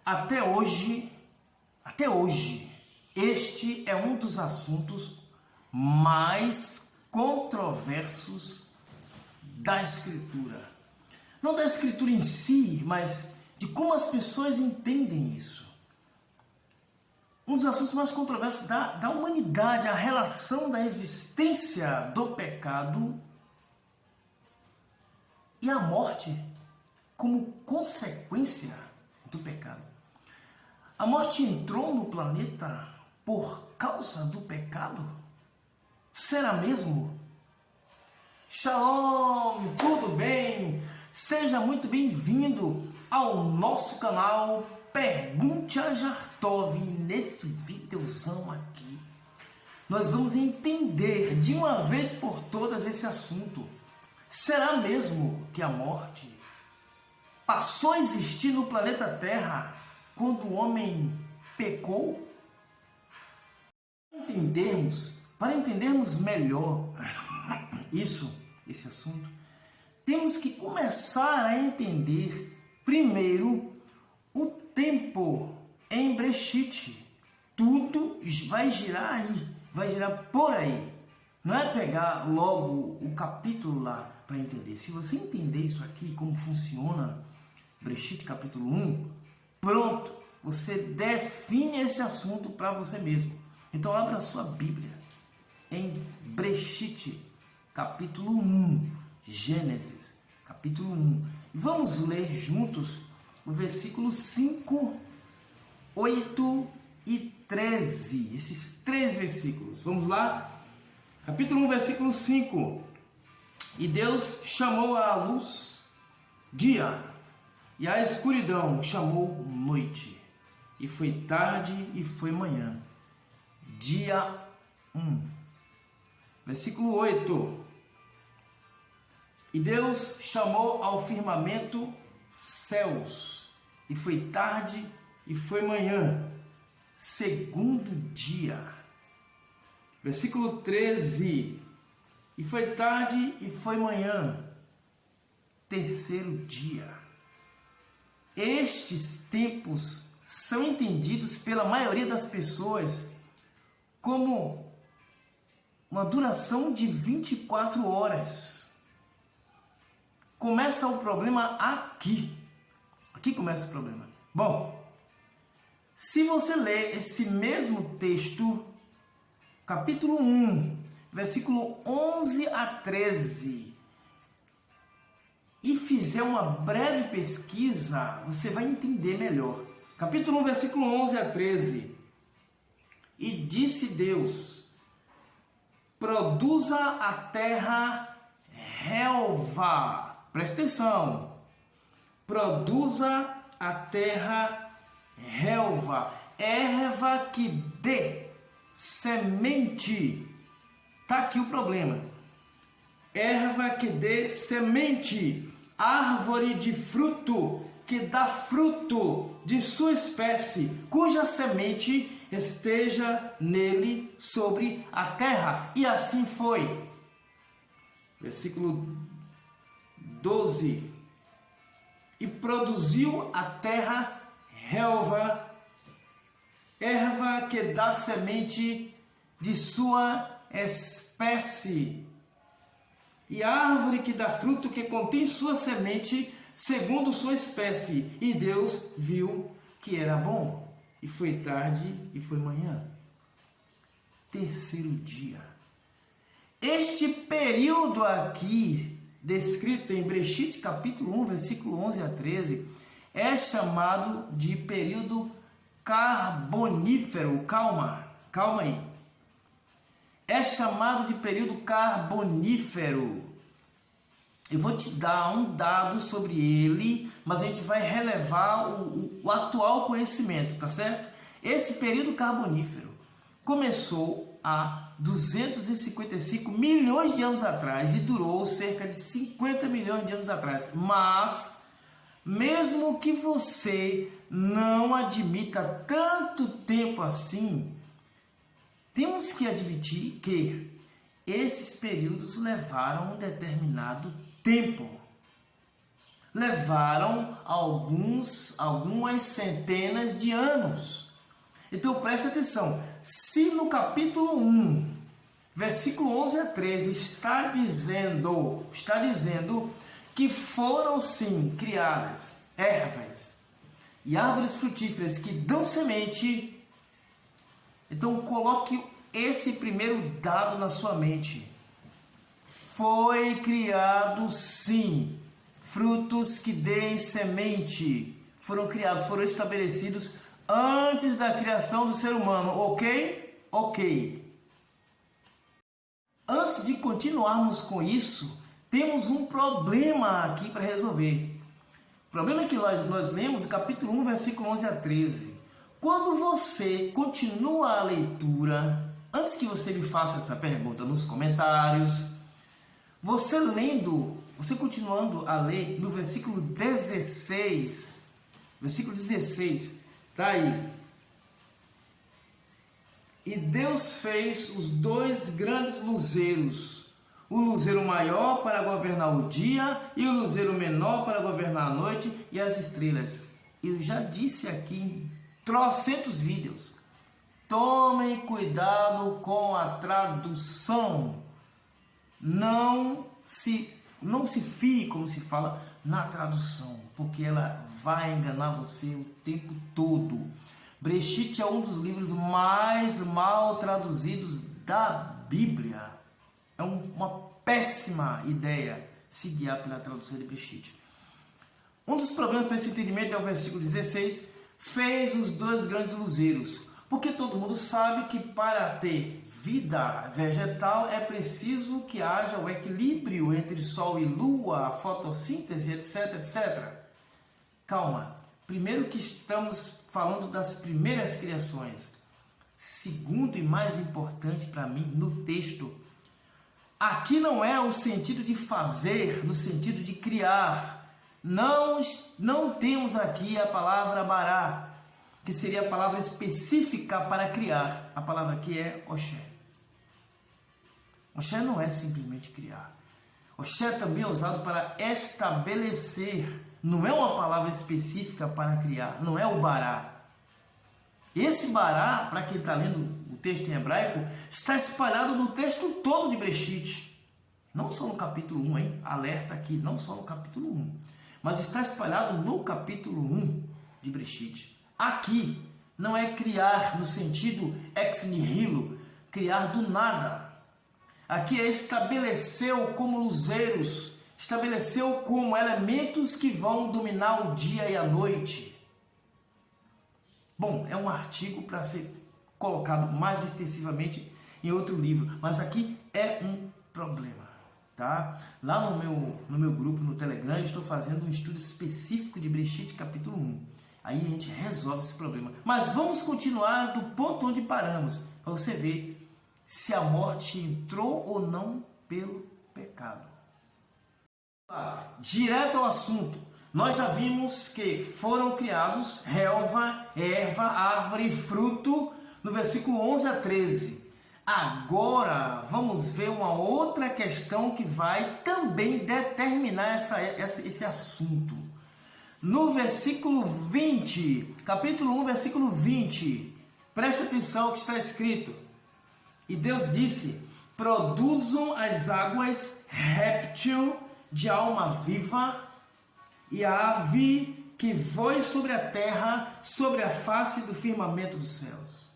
Até hoje, este é um dos assuntos mais controversos da Escritura. Não da Escritura em si, mas de como as pessoas entendem isso. Um dos assuntos mais controversos da humanidade, a relação da existência do pecado e a morte como consequência do pecado. A morte entrou no planeta por causa do pecado? Será mesmo? Shalom, tudo bem? Seja muito bem-vindo ao nosso canal Pergunte a Jartov. Nesse videozão aqui, nós vamos entender de uma vez por todas esse assunto. Será mesmo que a morte passou a existir no planeta Terra quando o homem pecou? Para entendermos melhor esse assunto, temos que começar a entender primeiro o tempo em Breshit. Tudo vai girar aí, vai girar por aí. Não é pegar logo o capítulo lá para entender. Se você entender isso aqui, como funciona Breshit capítulo 1, pronto, você define esse assunto para você mesmo. Então abra a sua Bíblia em Breshit capítulo 1, Gênesis capítulo 1. E vamos ler juntos o versículo 5, 8 e 13. Esses três versículos. Vamos lá? Capítulo 1, versículo 5. E Deus chamou a luz dia, e a escuridão chamou noite. E foi tarde e foi manhã. Dia 1. Versículo 8. E Deus chamou ao firmamento céus. E foi tarde e foi manhã. Segundo dia. Versículo 13. E foi tarde e foi manhã. Terceiro dia. Estes tempos são entendidos pela maioria das pessoas como uma duração de 24 horas. Começa o problema aqui. Aqui começa o problema. Bom, se você ler esse mesmo texto, capítulo 1, versículo 11 a 13, e fizer uma breve pesquisa, você vai entender melhor. Capítulo 1, versículo 11 a 13. E disse Deus: produza a terra relva. Presta atenção. Produza a terra relva. Erva que dê semente. Está aqui o problema. Erva que dê semente. Árvore de fruto que dá fruto de sua espécie, cuja semente esteja nele sobre a terra. E assim foi. Versículo 12. E produziu a terra relva, erva que dá semente de sua espécie, e árvore que dá fruto que contém sua semente segundo sua espécie. E Deus viu que era bom. E foi tarde e foi manhã. Terceiro dia. Este período aqui, descrito em Breshit capítulo 1, versículo 11 a 13, é chamado de período carbonífero. Calma aí. É chamado de período carbonífero. Eu vou te dar um dado sobre ele, mas a gente vai relevar o atual conhecimento, tá certo? Esse período carbonífero começou há 255 milhões de anos atrás e durou cerca de 50 milhões de anos atrás. Mas, mesmo que você não admita tanto tempo assim, temos que admitir que esses períodos levaram um determinado tempo. levaram algumas centenas de anos. Então preste atenção, se no capítulo 1, versículo 11 a 13 está dizendo que foram sim criadas ervas e árvores frutíferas que dão semente, então coloque esse primeiro dado na sua mente. Foi criado sim frutos que deem semente. Foram criados, foram estabelecidos antes da criação do ser humano, ok? Ok. Antes de continuarmos com isso, temos um problema aqui para resolver. O problema é que nós lemos o capítulo 1, versículo 11 a 13. Quando você continua a leitura, antes que você me faça essa pergunta nos comentários, você continuando a ler no versículo 16, tá aí. E Deus fez os dois grandes luzeiros, o luzeiro maior para governar o dia e o luzeiro menor para governar a noite e as estrelas. Eu já disse aqui em trocentos vídeos, tomem cuidado com a tradução. Não se fie, como se fala, na tradução, porque ela vai enganar você o tempo todo. Breshit é um dos livros mais mal traduzidos da Bíblia. É uma péssima ideia se guiar pela tradução de Breshit. Um dos problemas para esse entendimento é o versículo 16, fez os dois grandes luzeiros. Porque todo mundo sabe que para ter vida vegetal é preciso que haja o equilíbrio entre sol e lua, fotossíntese, etc, etc. Calma. Primeiro que estamos falando das primeiras criações. Segundo e mais importante para mim no texto, aqui não é o sentido de fazer, no sentido de criar. Não temos aqui a palavra bará, que seria a palavra específica para criar. A palavra aqui é oxé. Oxé não é simplesmente criar. Oxé também é usado para estabelecer. Não é uma palavra específica para criar. Não é o bará. Esse bará, para quem está lendo o texto em hebraico, está espalhado no texto todo de Breshit. Não só no capítulo 1, hein? Alerta aqui, não só no capítulo 1. Mas está espalhado no capítulo 1 de Breshit. Aqui não é criar no sentido ex nihilo, criar do nada. Aqui é estabeleceu como luzeiros, estabeleceu como elementos que vão dominar o dia e a noite. Bom, é um artigo para ser colocado mais extensivamente em outro livro, mas aqui é um problema, tá? Lá no meu grupo no Telegram eu estou fazendo um estudo específico de Breshit capítulo 1. Aí a gente resolve esse problema. Mas vamos continuar do ponto onde paramos, para você ver se a morte entrou ou não pelo pecado. Direto ao assunto. Nós já vimos que foram criados relva, erva, árvore e fruto no versículo 11 a 13. Agora vamos ver uma outra questão que vai também determinar esse assunto. No versículo 20, capítulo 1, versículo 20, preste atenção ao que está escrito. E Deus disse, produzam as águas réptil de alma viva e a ave que voe sobre a terra, sobre a face do firmamento dos céus.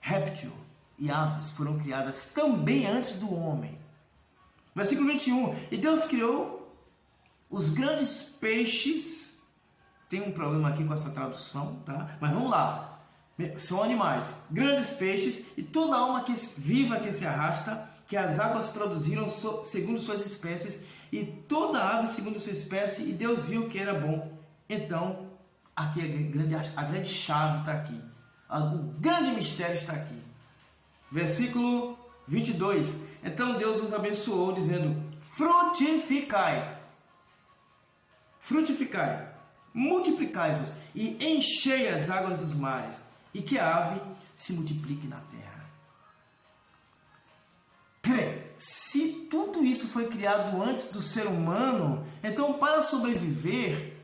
Réptil e aves foram criadas também antes do homem. Versículo 21, e Deus criou os grandes peixes. Tem um problema aqui com essa tradução, tá? Mas vamos lá. São animais, grandes peixes e toda alma viva que se arrasta, que as águas produziram segundo suas espécies, e toda ave segundo sua espécie, e Deus viu que era bom. Então, aqui a grande chave está aqui. O grande mistério está aqui. Versículo 22. Então Deus nos abençoou, dizendo, frutificai. Frutificai, multiplicai-vos e enchei as águas dos mares, e que a ave se multiplique na terra. se tudo isso foi criado antes do ser humano, então para sobreviver,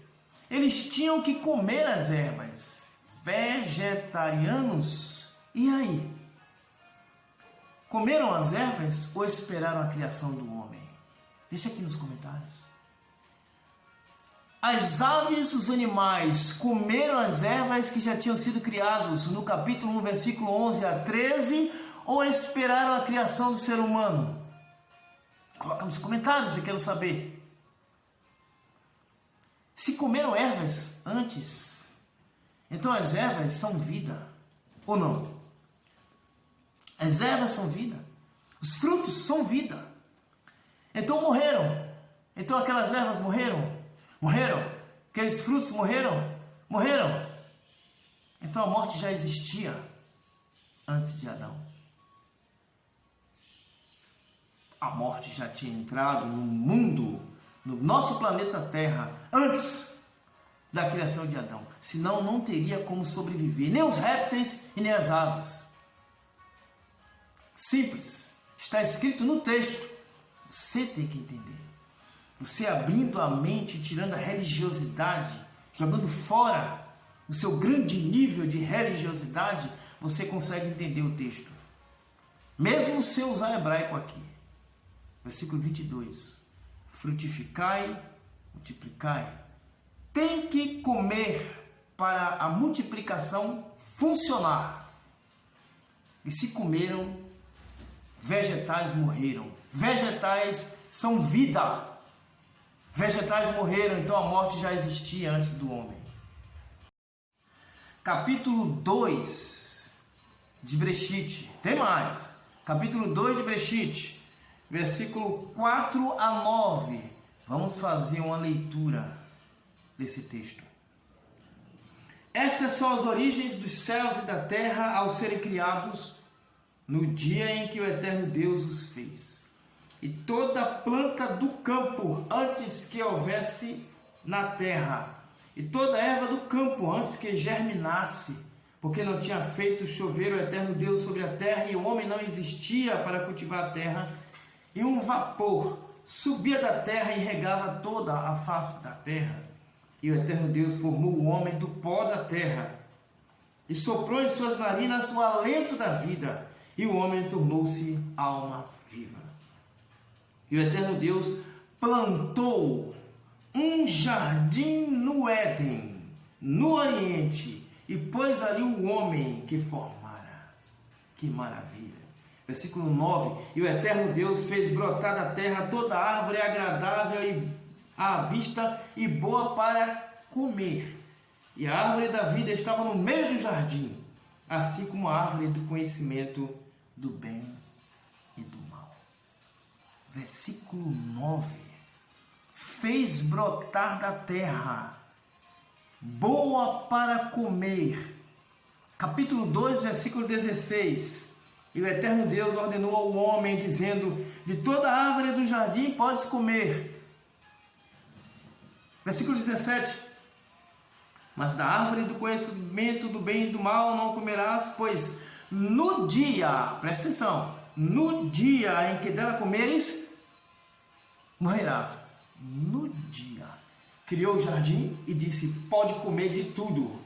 eles tinham que comer as ervas. Vegetarianos? E aí? Comeram as ervas ou esperaram a criação do homem? Deixa aqui nos comentários. As aves, os animais, comeram as ervas que já tinham sido criados no capítulo 1, versículo 11 a 13, ou esperaram a criação do ser humano? Coloca nos comentários, eu quero saber. Se comeram ervas antes, então as ervas são vida, ou não? As ervas são vida, os frutos são vida. Então morreram. Então aquelas ervas morreram? Morreram? Aqueles frutos morreram? Morreram. Então a morte já existia antes de Adão. A morte já tinha entrado no mundo, no nosso planeta Terra, antes da criação de Adão. Senão não teria como sobreviver, nem os répteis e nem as aves. Simples. Está escrito no texto. Você tem que entender. Você abrindo a mente, tirando a religiosidade, jogando fora o seu grande nível de religiosidade, você consegue entender o texto. Mesmo se eu usar hebraico aqui. Versículo 22. Frutificai, multiplicai. Tem que comer para a multiplicação funcionar. E se comeram, vegetais morreram. Vegetais são vida. Vegetais morreram, então a morte já existia antes do homem. Capítulo 2 de Bereshit. Tem mais. Capítulo 2 de Bereshit, versículo 4 a 9. Vamos fazer uma leitura desse texto. Estas são as origens dos céus e da terra ao serem criados no dia em que o eterno Deus os fez. E toda planta do campo antes que houvesse na terra, e toda erva do campo antes que germinasse, porque não tinha feito chover o eterno Deus sobre a terra, e o homem não existia para cultivar a terra, e um vapor subia da terra e regava toda a face da terra. E o eterno Deus formou o homem do pó da terra, e soprou em suas narinas o alento da vida, e o homem tornou-se alma viva. E o eterno Deus plantou um jardim no Éden, no Oriente, e pôs ali o homem que formara. Que maravilha! Versículo 9. E o eterno Deus fez brotar da terra toda árvore agradável à vista e boa para comer. E a árvore da vida estava no meio do jardim, assim como a árvore do conhecimento do bem e do mal. Versículo 9. Fez brotar da terra, boa para comer. Capítulo 2, versículo 16. E o eterno Deus ordenou ao homem, dizendo: de toda árvore do jardim podes comer. Versículo 17. Mas da árvore do conhecimento do bem e do mal não comerás, pois no dia, presta atenção, no dia em que dela comeres, morrerás. No dia. Criou o jardim e disse: pode comer de tudo.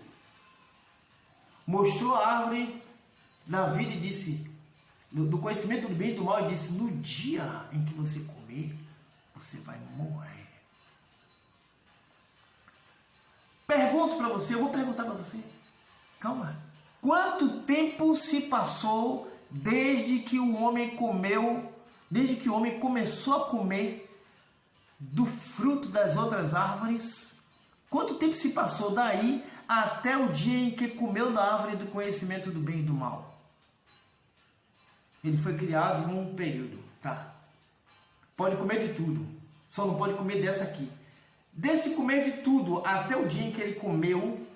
Mostrou a árvore da vida e disse, do conhecimento do bem e do mal, e disse: no dia em que você comer, você vai morrer. Pergunto para você, eu vou perguntar para você. Calma. Quanto tempo se passou desde que o homem comeu, desde que o homem começou a comer do fruto das outras árvores? Quanto tempo se passou daí até o dia em que comeu da árvore do conhecimento do bem e do mal? Ele foi criado em um período, tá? Pode comer de tudo, só não pode comer dessa aqui. Desse comer de tudo até o dia em que ele comeu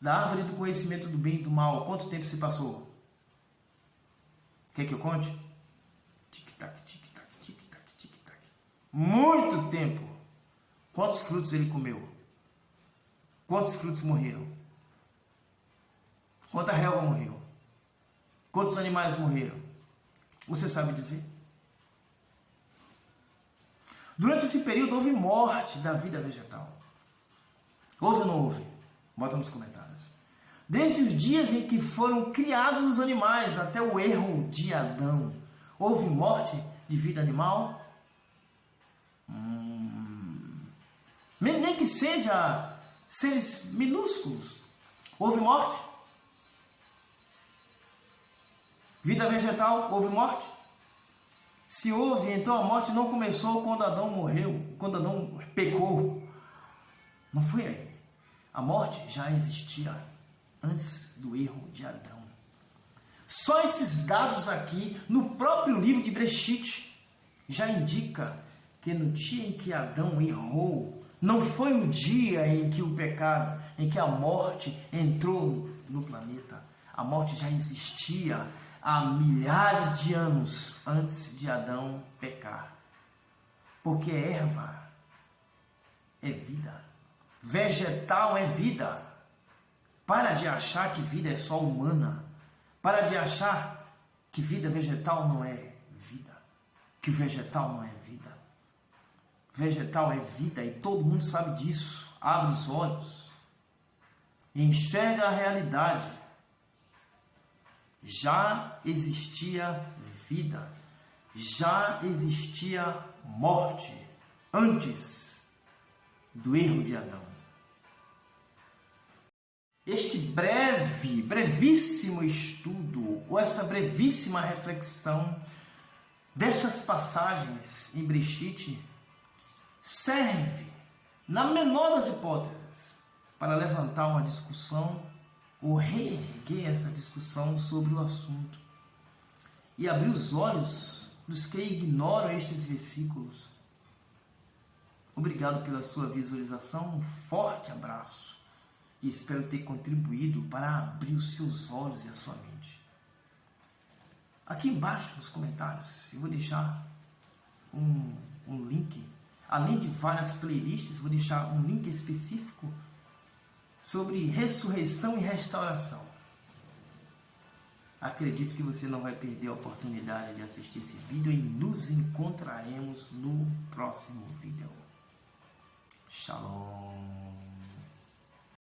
da árvore do conhecimento do bem e do mal, quanto tempo se passou? Quer que eu conte? Tic-tac, tic-tac, tic-tac, tic-tac. Muito tempo. Quantos frutos ele comeu? Quantos frutos morreram? Quanta relva morreu? Quantos animais morreram? Você sabe dizer? Durante esse período houve morte da vida vegetal. Houve ou não houve? Bota nos comentários. Desde os dias em que foram criados os animais até o erro de Adão, houve morte de vida animal? Nem que seja seres minúsculos. Houve morte? Vida vegetal, houve morte? Se houve, então a morte não começou quando Adão morreu, quando Adão pecou. Não foi aí. A morte já existia antes do erro de Adão. Só esses dados aqui, no próprio livro de Bereshit, já indica que no dia em que Adão errou, não foi o dia em que o pecado, em que a morte entrou no planeta. A morte já existia há milhares de anos antes de Adão pecar. Porque erva é vida. Vegetal é vida. Para de achar que vida é só humana. Para de achar que vida vegetal não é vida. Que vegetal não é vida. Vegetal é vida e todo mundo sabe disso. Abre os olhos e enxerga a realidade. Já existia vida. Já existia morte antes do erro de Adão. Este brevíssimo estudo, ou essa brevíssima reflexão dessas passagens em Bereshit serve, na menor das hipóteses, para levantar uma discussão ou reerguer essa discussão sobre o assunto e abrir os olhos dos que ignoram estes versículos. Obrigado pela sua visualização, um forte abraço. E espero ter contribuído para abrir os seus olhos e a sua mente. Aqui embaixo nos comentários eu vou deixar um link. Além de várias playlists, vou deixar um link específico sobre ressurreição e restauração. Acredito que você não vai perder a oportunidade de assistir esse vídeo e nos encontraremos no próximo vídeo. Shalom.